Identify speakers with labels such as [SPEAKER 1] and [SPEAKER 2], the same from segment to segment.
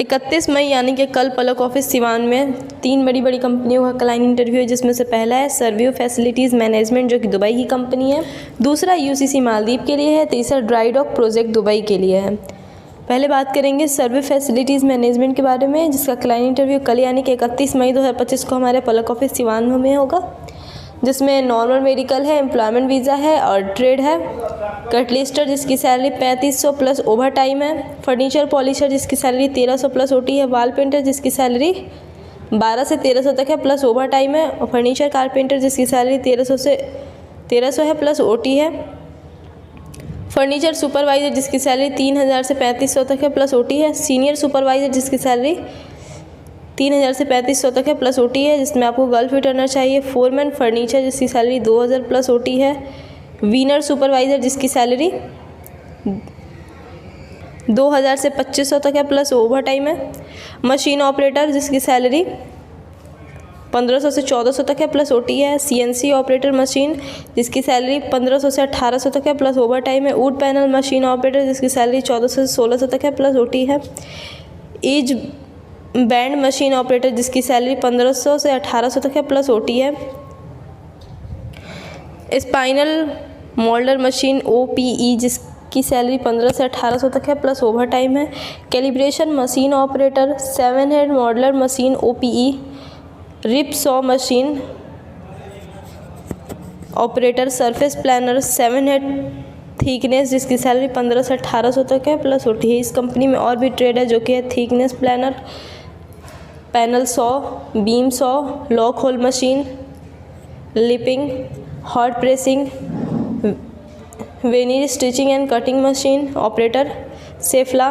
[SPEAKER 1] 31 मई यानी कि कल पलक ऑफिस सिवान में 3 बड़ी कंपनियों का क्लाइंट इंटरव्यू है, जिसमें से पहला है सर्वियो फैसिलिटीज़ मैनेजमेंट जो कि दुबई की कंपनी है, दूसरा यूसीसी मालदीव के लिए है, तीसरा ड्राई डॉक प्रोजेक्ट दुबई के लिए है। पहले बात करेंगे सर्वियो फैसिलिटीज़ मैनेजमेंट के बारे में, जिसका क्लाइंट इंटरव्यू कल यानी कि 31 मई 2025 को हमारे पलक ऑफिस सिवान में होगा, जिसमें नॉर्मल मेडिकल है, एम्प्लॉयमेंट वीज़ा है और ट्रेड है। कटलिस्टर जिसकी सैलरी 3500 प्लस ओवर टाइम है। फर्नीचर पॉलिशर जिसकी सैलरी 1300 प्लस ओटी है। वाल पेंटर जिसकी सैलरी 12 से 1300 तक है प्लस ओवर टाइम है। और फर्नीचर कारपेंटर जिसकी सैलरी 1300 है प्लस ओटी है। फर्नीचर सुपरवाइज़र जिसकी सैलरी 3000 से 3500 तक है प्लस ओटी है। सीनियर सुपरवाइज़र जिसकी सैलरी 3000 से 3500 तक है प्लस ओटी है, जिसमें आपको गल्फ फिटरनर चाहिए। फोरमैन फर्नीचर जिसकी सैलरी 2000 प्लस ओटी है। वीनर सुपरवाइज़र जिसकी सैलरी 2000 से 2500 तक है प्लस ओवर टाइम है। मशीन ऑपरेटर जिसकी सैलरी 1500 से 1400 तक है प्लस ओटी है। सीएनसी ऑपरेटर मशीन जिसकी सैलरी 1500 से 1800 तक है प्लस ओवर टाइम है। वुड पैनल मशीन ऑपरेटर जिसकी सैलरी 1400 से 1600 तक है प्लस ओटी है। ईज बैंड मशीन ऑपरेटर जिसकी सैलरी 1500 से 1800 तक है प्लस ओटी है। स्पाइनल मोल्डर मशीन ओपीई जिसकी सैलरी 1500 से 1800 तक है प्लस ओवर टाइम है। Calibration machine operator 7 head moulder machine ओपीई। Rip saw machine operator surface planer 7 head thickness जिसकी सैलरी 1500 से 1800 तक है प्लस ओटी है। इस कंपनी में और भी ट्रेड है जो कि है thickness planer, panel saw, beam saw, lock hole machine, lipping, hot pressing, veneer stitching and cutting machine operator, सेफ्ला,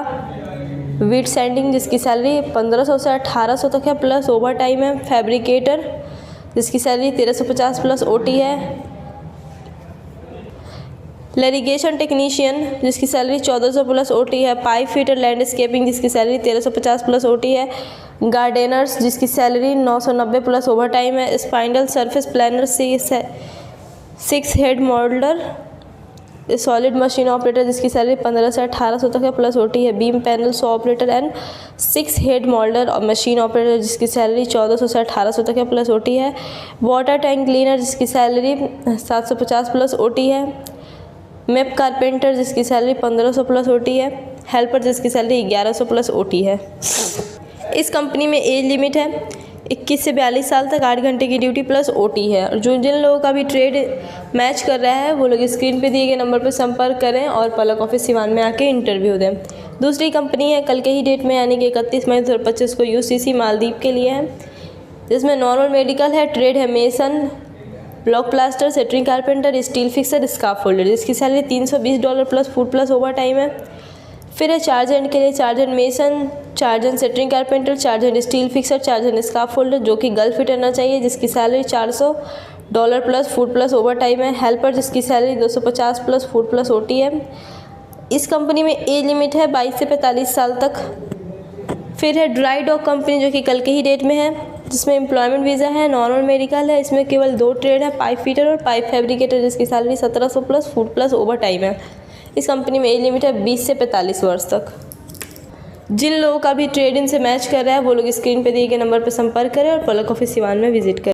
[SPEAKER 1] वीट सैंडिंग जिसकी सैलरी 1500 से 1800 तक है प्लस ओवर टाइम है। फैब्रिकेटर जिसकी सैलरी 1350 प्लस ओटी है। लैरिगेशन टेक्नीशियन जिसकी सैलरी 1400 प्लस ओटी है। पाइप फिटर लैंडस्केपिंग जिसकी सैलरी 1350 प्लस ओटी है। गार्डनर्स जिसकी सैलरी 990 प्लस ओवर टाइम है। Spindle surface planner 6 head moulder solid machine operator जिसकी सैलरी 1500 से 1800 तक है प्लस ओटी है। Beam panel saw operator and 6 head moulder और मशीन ऑपरेटर जिसकी सैलरी 1400 से 1800 तक है प्लस ओटी है। वाटर टैंक क्लीनर जिसकी सैलरी 750 प्लस ओटी है। मैप कारपेंटर जिसकी सैलरी 1500 प्लस ओटी है। हेल्पर जिसकी सैलरी 1100 प्लस ओटी है। इस कंपनी में एज लिमिट है 21 से 42 साल तक, 8 घंटे की ड्यूटी प्लस ओटी है। और जिन लोगों का भी ट्रेड मैच कर रहा है वो लोग स्क्रीन पे दिए गए नंबर पर संपर्क करें और पलक ऑफिस सिवान में आके इंटरव्यू दें। दूसरी कंपनी है कल के ही डेट में यानी कि 31 मई 2025 को यूसीसी मालदीव के लिए है, जिसमें नॉर्मल मेडिकल है, ट्रेड है mason, block plaster, shuttering carpenter, steel fixer, scaffolder जिसकी salary $320 plus food plus over time है। फिर है चार्जेंट के लिए chargehand mason, chargehand shuttering carpenter, chargehand steel fixer, chargehand scaffolder जो कि गल्फ फिटरना चाहिए जिसकी salary $400 plus food plus over time है। हेल्पर जिसकी salary 250 plus food plus OT है। इस कंपनी में एज लिमिट है 22 से 45 साल तक। फिर है ड्राई डॉक कंपनी जो कि कल के ही डेट में है, जिसमें एम्प्लॉयमेंट वीज़ा है, नॉर्मल मेडिकल है। इसमें केवल 2 ट्रेड है, पाइप फिटर और पाइप फैब्रिकेटर जिसकी salary 1700 plus food plus over time है। इस कंपनी में एज लिमिट है 20 से 45 वर्ष तक। जिन लोगों का भी ट्रेड इन से मैच कर रहा है वो लोग स्क्रीन पे दिए गए नंबर पर संपर्क करें और पलक ऑफिस सिवान में विजिट करें।